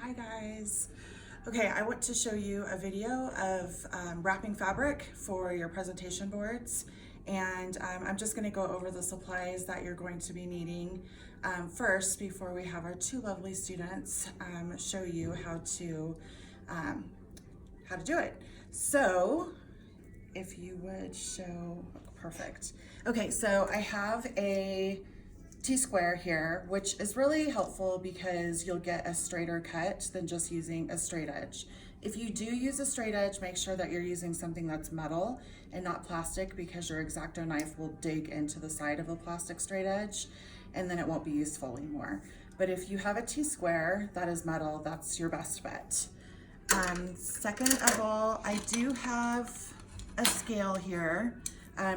Hi guys. Okay, I want to show you a video of wrapping fabric for your presentation boards, and I'm just going to go over the supplies that you're going to be needing first before we have our two lovely students show you how to do it. So if you would show, perfect. Okay, so I have a T-square here, which is really helpful because you'll get a straighter cut than just using a straight edge. If you do use a straight edge, make sure that you're using something that's metal and not plastic, because your X-Acto knife will dig into the side of a plastic straight edge and then it won't be useful anymore. But if you have a T-square that is metal, that's your best bet. Second of all, I do have a scale here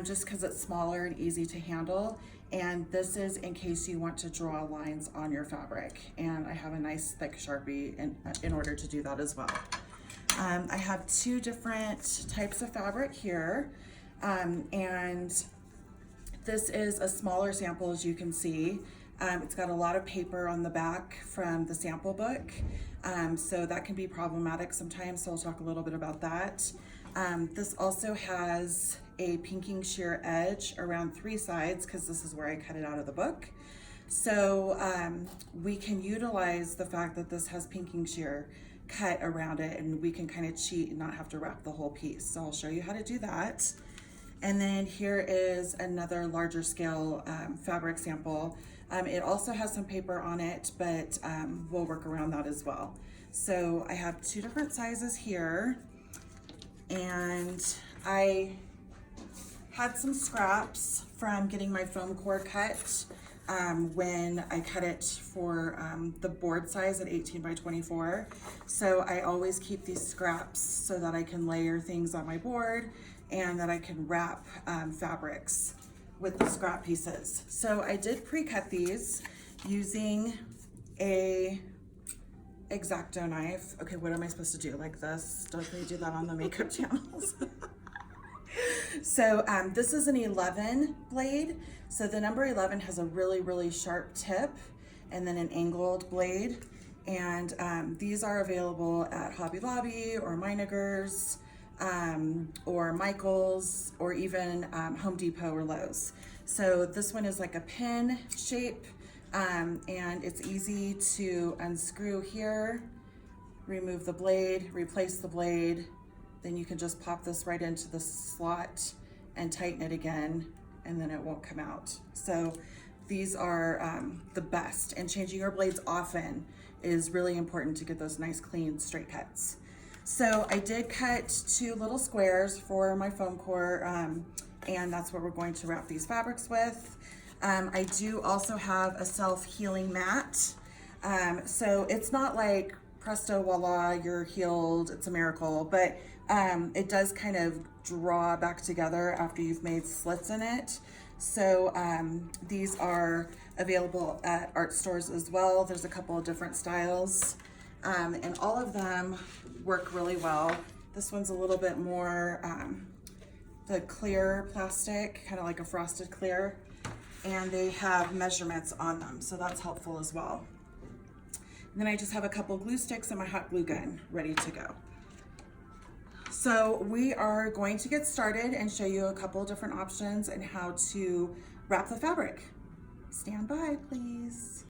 just because it's smaller and easy to handle. And this is in case you want to draw lines on your fabric. And I have a nice thick Sharpie in order to do that as well. I have two different types of fabric here. And this is a smaller sample, as you can see. It's got a lot of paper on the back from the sample book. So that can be problematic sometimes, so I'll talk a little bit about that. This also has a pinking shear edge around three sides, because this is where I cut it out of the book. So we can utilize the fact that this has pinking shear cut around it, and we can kind of cheat and not have to wrap the whole piece. So I'll show you how to do that. And then here is another larger scale fabric sample. It also has some paper on it, but we'll work around that as well. So I have two different sizes here, and I had some scraps from getting my foam core cut when I cut it for the board size at 18 by 24. So I always keep these scraps so that I can layer things on my board and that I can wrap fabrics with the scrap pieces. So I did pre-cut these using a X-Acto knife. Okay, what am I supposed to do? Like this? Don't they do that on the makeup channels? So this is an 11 blade. So the number 11 has a really, really sharp tip and then an angled blade. And these are available at Hobby Lobby or Meinigers, or Michael's, or even Home Depot or Lowe's. So this one is like a pin shape, and it's easy to unscrew here, remove the blade, replace the blade, then you can just pop this right into the slot and tighten it again, and then it won't come out. So these are the best, and changing your blades often is really important to get those nice, clean, straight cuts. So I did cut two little squares for my foam core, and that's what we're going to wrap these fabrics with. I do also have a self-healing mat. So it's not like presto, voila, you're healed, it's a miracle, but it does kind of draw back together after you've made slits in it. So these are available at art stores as well. There's a couple of different styles, and all of them work really well. This one's a little bit more the clear plastic, kind of like a frosted clear, and they have measurements on them, so that's helpful as well. And then I just have a couple glue sticks and my hot glue gun ready to go. So we are going to get started and show you a couple of different options and how to wrap the fabric. Stand by, please.